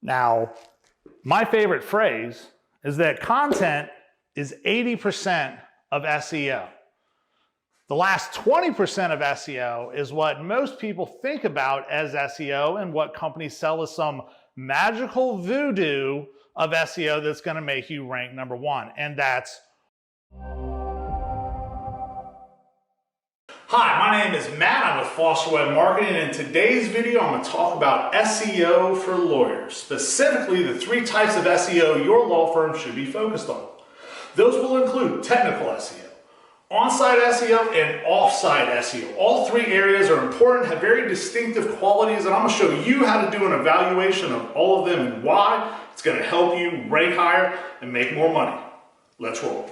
Now, my favorite phrase is that content is 80% of SEO. The last 20% of SEO is what most people think about as SEO and what companies sell as some magical voodoo of SEO that's going to make you rank number one. And that's... Hi, my name is Matt. I'm with Foster Web Marketing, and in today's video I'm going to talk about SEO for lawyers, specifically the three types of SEO your law firm should be focused on. Those will include technical SEO, on-site SEO, and off-site SEO. All three areas are important, have very distinctive qualities, and I'm going to show you how to do an evaluation of all of them and why it's going to help you rank higher and make more money. Let's roll.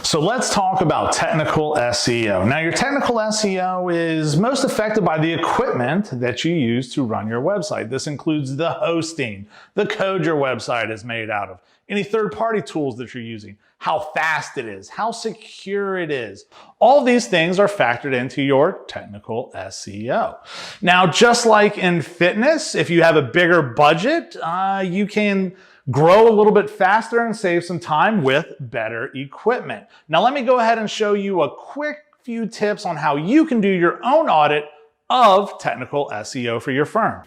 So let's talk about technical SEO. Now, your technical SEO is most affected by the equipment that you use to run your website. This includes the hosting, the code your website is made out of, any third-party tools that you're using, how fast it is, how secure it is. All these things are factored into your technical SEO. Now, just like in fitness, if you have a bigger budget, you can grow a little bit faster and save some time with better equipment. Now let me go ahead and show you a quick few tips on how you can do your own audit of technical SEO for your firm.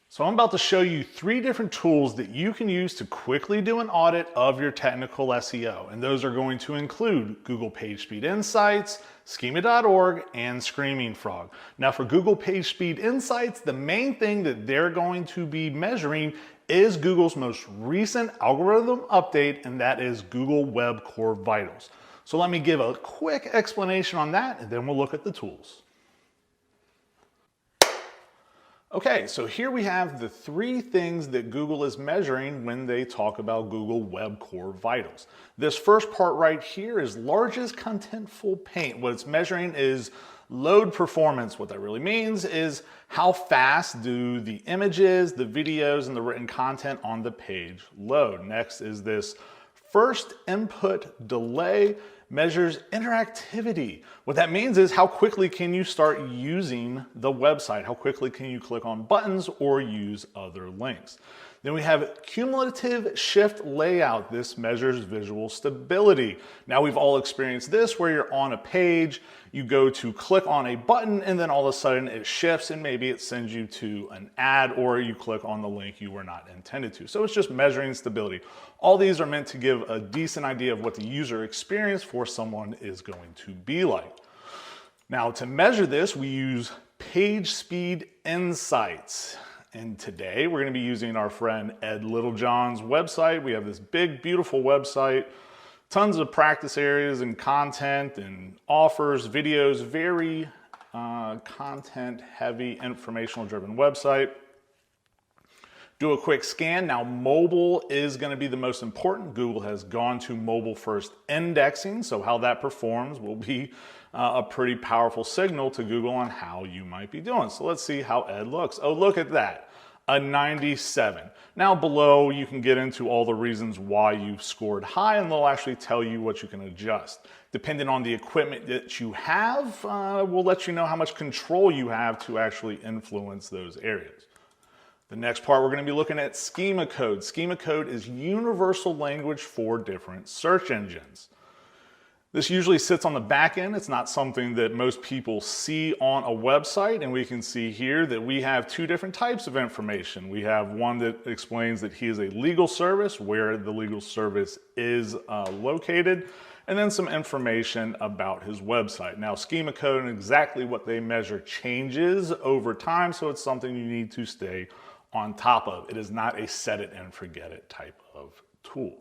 So I'm about to show you three different tools that you can use to quickly do an audit of your technical SEO. And those are going to include Google PageSpeed Insights, Schema.org, and Screaming Frog. Now for Google PageSpeed Insights, the main thing that they're going to be measuring is Google's most recent algorithm update, and that is Google Web Core Vitals. So let me give a quick explanation on that, and then we'll look at the tools. Okay, so here we have the three things that Google is measuring when they talk about Google Web Core Vitals. This first part right here is largest contentful paint. What it's measuring is load performance. What that really means is how fast do the images, the videos, and the written content on the page load. Next is this first input delay, measures interactivity. What that means is how quickly can you start using the website? How quickly can you click on buttons or use other links? Then we have cumulative shift layout. This measures visual stability. Now we've all experienced this where you're on a page, you go to click on a button and then all of a sudden it shifts and maybe it sends you to an ad or you click on the link you were not intended to. So it's just measuring stability. All these are meant to give a decent idea of what the user experience for someone is going to be like. Now to measure this, we use PageSpeed Insights. And today we're going to be using our friend Ed Littlejohn's website. We have this big, beautiful website, tons of practice areas and content and offers, videos, very content heavy, informational driven website. Do a quick scan. Now mobile is going to be the most important. Google has gone to mobile first indexing, so how that performs will be a pretty powerful signal to Google on how you might be doing. So let's see how Ed looks. Oh, look at that, a 97. Now below you can get into all the reasons why you scored high and they'll actually tell you what you can adjust. Depending on the equipment that you have, will let you know how much control you have to actually influence those areas. The next part we're going to be looking at schema code. Schema code is universal language for different search engines. This usually sits on the back end. It's not something that most people see on a website, and we can see here that we have two different types of information. We have one that explains that he is a legal service, where the legal service is located, and then some information about his website. Now, schema code and exactly what they measure changes over time, so it's something you need to stay on top of. It is not a set it and forget it type of tool.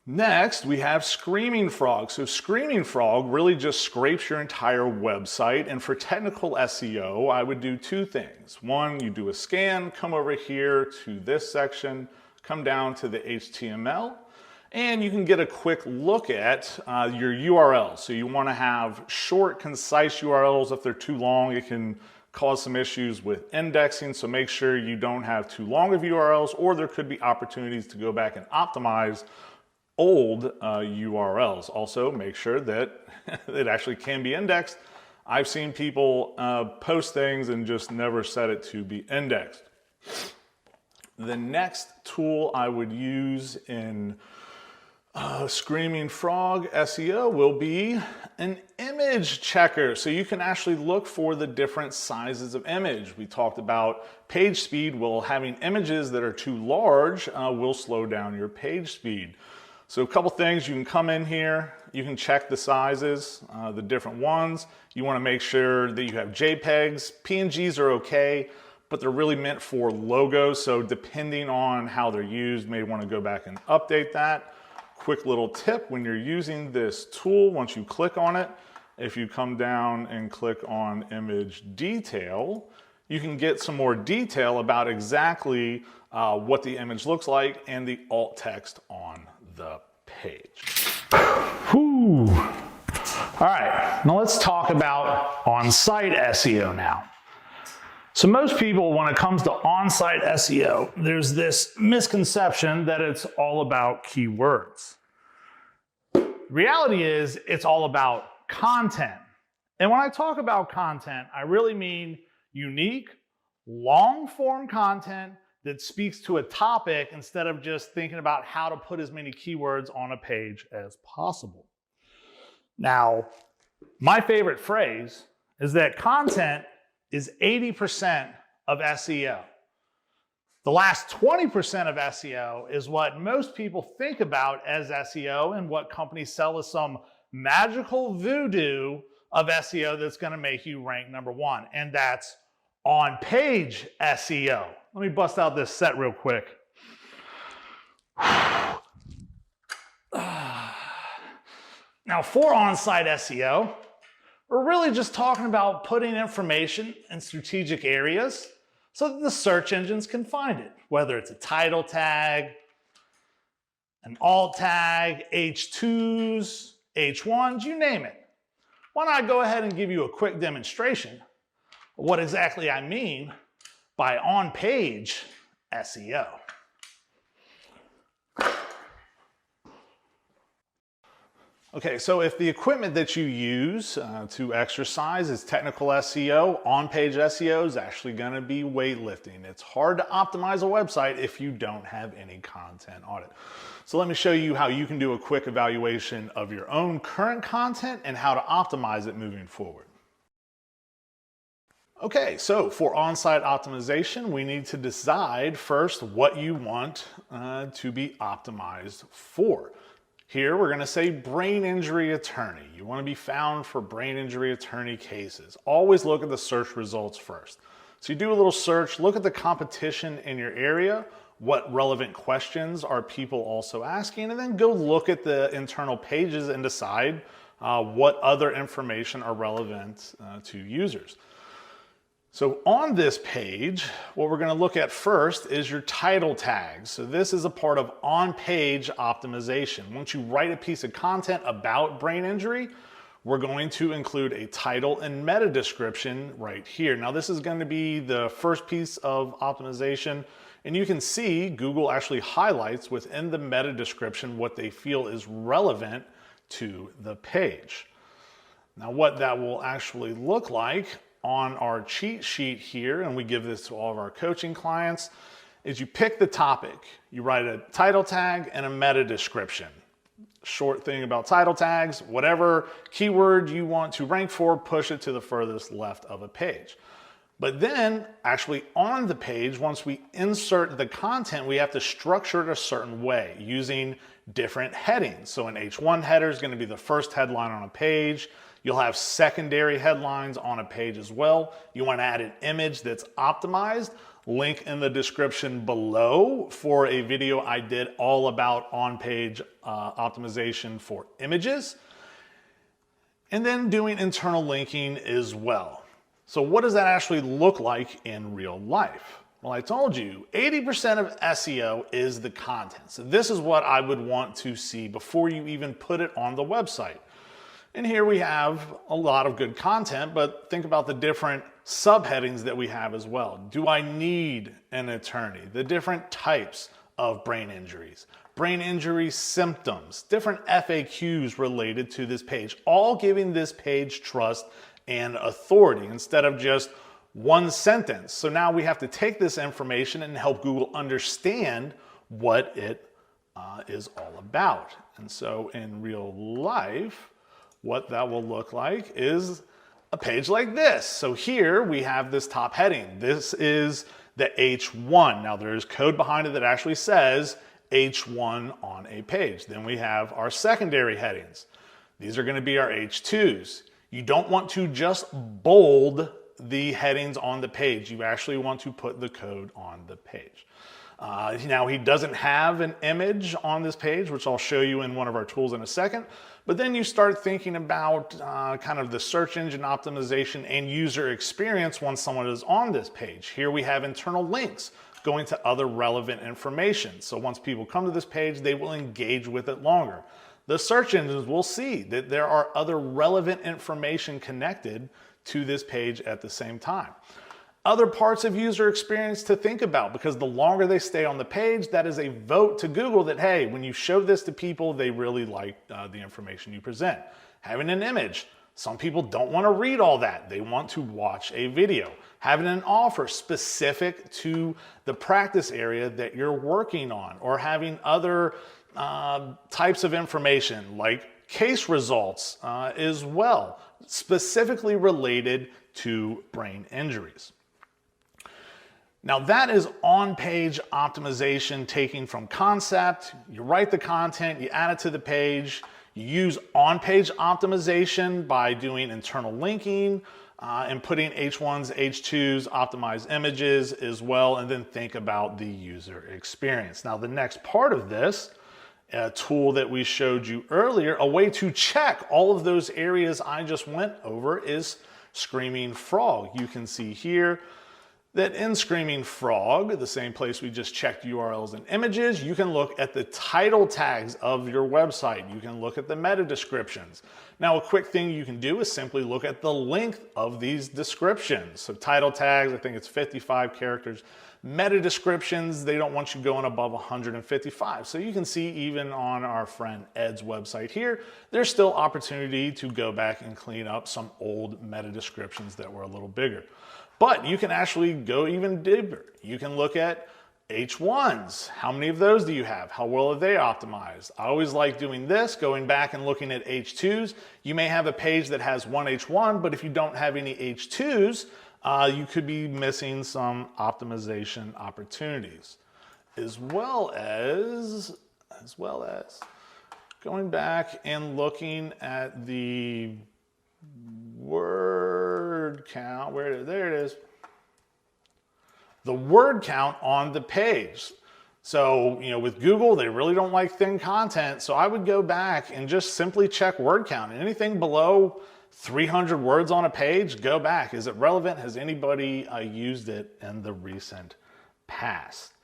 Next, we have Screaming Frog. So Screaming Frog really just scrapes your entire website. And for technical SEO, I would do two things. One, you do a scan, come over here to this section, come down to the HTML, and you can get a quick look at your URLs. So you want to have short, concise URLs. If they're too long, it can cause some issues with indexing. So make sure you don't have too long of URLs, or there could be opportunities to go back and optimize old URLs. Also, make sure that it actually can be indexed I've seen people post things and just never set it to be indexed. The next tool I would use in Screaming Frog SEO will be an image checker. So you can actually look for the different sizes of image. We talked about page speed. Well, having images that are too large will slow down your page speed. So a couple things, you can come in here, you can check the sizes, the different ones. You want to make sure that you have JPEGs. PNGs are okay, but they're really meant for logos. So depending on how they're used, you may want to go back and update that. Quick little tip, when you're using this tool, once you click on it, if you come down and click on image detail, you can get some more detail about exactly what the image looks like and the alt text on the page. Whew. All right, now let's talk about on-site SEO now. So most people, when it comes to on-site SEO, there's this misconception that it's all about keywords. Reality is, it's all about content. And when I talk about content, I really mean unique, long-form content that speaks to a topic instead of just thinking about how to put as many keywords on a page as possible. Now, my favorite phrase is that content is 80% of SEO. The last 20% of SEO is what most people think about as SEO and what companies sell as some magical voodoo of SEO that's going to make you rank #1, and that's on-page SEO. Let me bust out this set real quick. Now, for on-site SEO, we're really just talking about putting information in strategic areas so that the search engines can find it, whether it's a title tag, an alt tag, H2s, H1s, you name it. Why not go ahead and give you a quick demonstration of what exactly I mean by on-page SEO. Okay, so if the equipment that you use to exercise is technical SEO, on-page SEO is actually going to be weightlifting. It's hard to optimize a website if you don't have any content on it. So let me show you how you can do a quick evaluation of your own current content and how to optimize it moving forward. Okay, so for on-site optimization, we need to decide first what you want to be optimized for. Here, we're going to say brain injury attorney. You want to be found for brain injury attorney cases. Always look at the search results first. So you do a little search, look at the competition in your area, what relevant questions are people also asking, and then go look at the internal pages and decide what other information are relevant to users. So on this page, what we're going to look at first is your title tags. So this is a part of on-page optimization. Once you write a piece of content about brain injury, we're going to include a title and meta description right here. Now this is going to be the first piece of optimization, and you can see Google actually highlights within the meta description what they feel is relevant to the page. Now what that will actually look like on our cheat sheet here, and we give this to all of our coaching clients, is you pick the topic. You write a title tag and a meta description. Short thing about title tags, whatever keyword you want to rank for, push it to the furthest left of a page. But then, actually on the page, once we insert the content, we have to structure it a certain way using different headings. So an H1 header is going to be the first headline on a page. You'll have secondary headlines on a page as well. You want to add an image that's optimized. Link in the description below for a video I did all about on-page optimization for images. And then doing internal linking as well. So what does that actually look like in real life? Well, I told you 80% of SEO is the content. So this is what I would want to see before you even put it on the website. And here we have a lot of good content, but think about the different subheadings that we have as well. Do I need an attorney? The different types of brain injuries, brain injury symptoms, different FAQs related to this page, all giving this page trust and authority instead of just one sentence. So now we have to take this information and help Google understand what it is all about. And so in real life, what that will look like is a page like this. So here we have this top heading. This is the H1. Now there's code behind it that actually says H1 on a page. Then we have our secondary headings. These are going to be our H2s. You don't want to just bold the headings on the page. You actually want to put the code on the page. Now he doesn't have an image on this page, which I'll show you in one of our tools in a second. But then you start thinking about kind of the search engine optimization and user experience once someone is on this page. Here we have internal links going to other relevant information. So once people come to this page, they will engage with it longer. The search engines will see that there are other relevant information connected to this page at the same time. Other parts of user experience to think about, because the longer they stay on the page, that is a vote to Google that, hey, when you show this to people, they really like the information you present. Having an image. Some people don't want to read all that. They want to watch a video. Having an offer specific to the practice area that you're working on, or having other types of information like case results as well, specifically related to brain injuries. Now that is on-page optimization, taking from concept, you write the content, you add it to the page, you use on-page optimization by doing internal linking and putting H1s, H2s, optimized images as well, and then think about the user experience. Now the next part of this, a tool that we showed you earlier, a way to check all of those areas I just went over is Screaming Frog. You can see here that in Screaming Frog, the same place we just checked URLs and images, you can look at the title tags of your website. You can look at the meta descriptions. Now, a quick thing you can do is simply look at the length of these descriptions. So title tags, I think it's 55 characters. Meta descriptions, they don't want you going above 155. So you can see even on our friend Ed's website here, there's still opportunity to go back and clean up some old meta descriptions that were a little bigger. But you can actually go even deeper. You can look at H1s. How many of those do you have? How well are they optimized? I always like doing this, going back and looking at H2s. You may have a page that has one H1, but if you don't have any H2s, you could be missing some optimization opportunities, as well as going back and looking at the word count. There it is. The word count on the page. So, with Google, they really don't like thin content. So I would go back and just simply check word count. Anything below 300 words on a page, go back. Is it relevant? Has anybody used it in the recent past?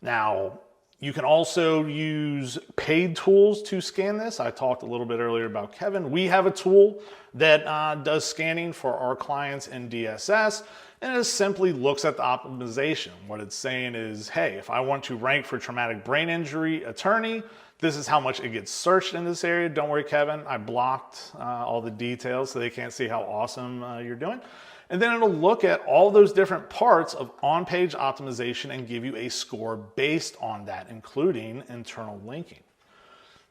Now, you can also use paid tools to scan this. I talked a little bit earlier about Kevin. We have a tool that does scanning for our clients in DSS, and it simply looks at the optimization. What it's saying is, hey, if I want to rank for traumatic brain injury attorney, this is how much it gets searched in this area. Don't worry, Kevin, I blocked all the details so they can't see how awesome you're doing. And then it'll look at all those different parts of on-page optimization and give you a score based on that, including internal linking.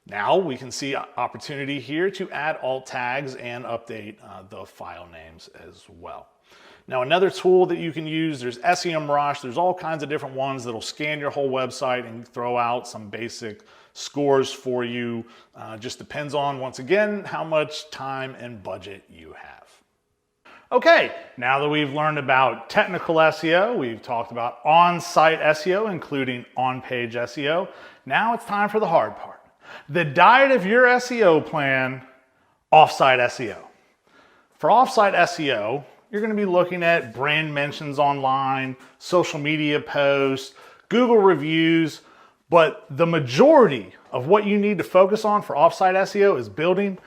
Now we can see opportunity here to add alt tags and update the file names as well. Now another tool that you can use, there's SEMrush, there's all kinds of different ones that'll scan your whole website and throw out some basic scores for you. Just depends on, once again, how much time and budget you have. Okay, now that we've learned about technical SEO, we've talked about on-site SEO, including on-page SEO. Now it's time for the hard part. The diet of your SEO plan, offsite SEO. For offsite SEO, you're going to be looking at brand mentions online, social media posts, Google reviews, but the majority of what you need to focus on for offsite SEO is building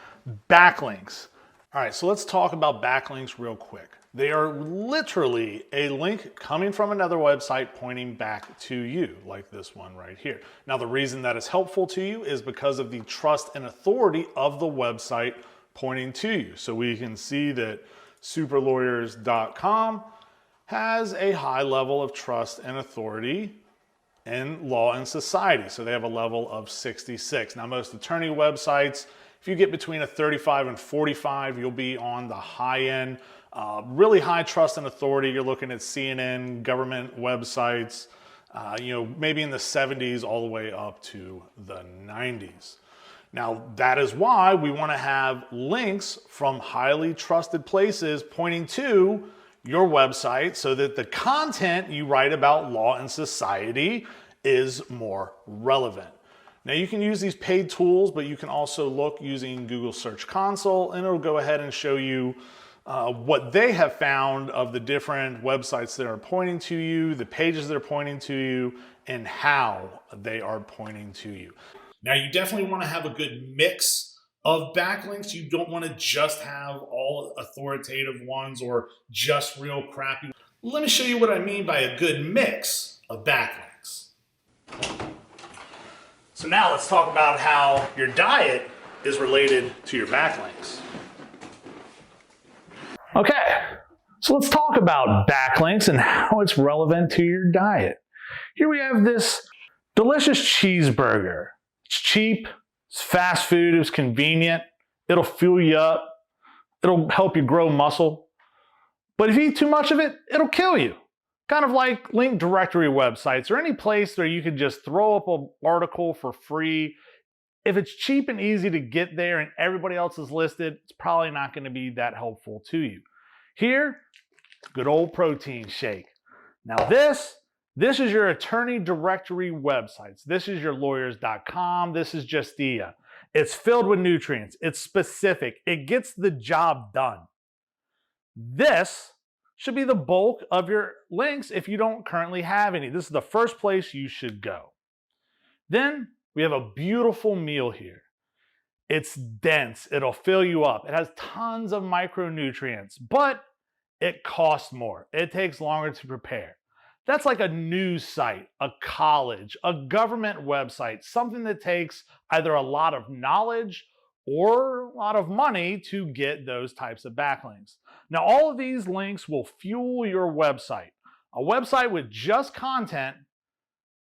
backlinks. All right, so let's talk about backlinks real quick. They are literally a link coming from another website pointing back to you, like this one right here. Now, the reason that is helpful to you is because of the trust and authority of the website pointing to you. So we can see that superlawyers.com has a high level of trust and authority in law and society. So they have a level of 66. Now, most attorney websites, if you get between a 35 and 45, you'll be on the high end. Really high trust and authority. You're looking at CNN, government websites, maybe in the 70s all the way up to the 90s. Now, that is why we want to have links from highly trusted places pointing to your website so that the content you write about law and society is more relevant. Now, you can use these paid tools, but you can also look using Google Search Console, and it'll go ahead and show you what they have found of the different websites that are pointing to you, the pages that are pointing to you, and how they are pointing to you. Now, you definitely want to have a good mix of backlinks. You don't want to just have all authoritative ones or just real crappy. Let me show you what I mean by a good mix of backlinks. So now let's talk about how your diet is related to your backlinks. Okay, so let's talk about backlinks and how it's relevant to your diet. Here we have this delicious cheeseburger. It's cheap, it's fast food, it's convenient, it'll fuel you up, it'll help you grow muscle. But if you eat too much of it, it'll kill you. Kind of like link directory websites or any place where you can just throw up an article for free. If it's cheap and easy to get there and everybody else is listed, it's probably not going to be that helpful to you. Here, good old protein shake. Now this is your attorney directory websites. This is your lawyers.com. This is Justia. It's filled with nutrients. It's specific. It gets the job done. This should be the bulk of your links if you don't currently have any. This is the first place you should go. Then we have a beautiful meal here. It's dense. It'll fill you up. It has tons of micronutrients, but it costs more. It takes longer to prepare. That's like a news site, a college, a government website, something that takes either a lot of knowledge or a lot of money to get those types of backlinks. Now, all of these links will fuel your website. A website with just content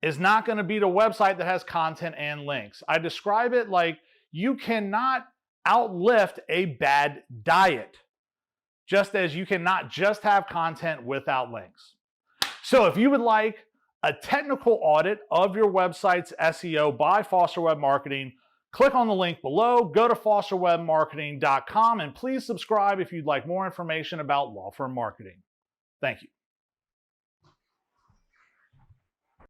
is not going to beat a website that has content and links. I describe it like you cannot outlift a bad diet, just as you cannot just have content without links. So if you would like a technical audit of your website's SEO by Foster Web Marketing, click on the link below, go to fosterwebmarketing.com, and please subscribe if you'd like more information about law firm marketing. Thank you.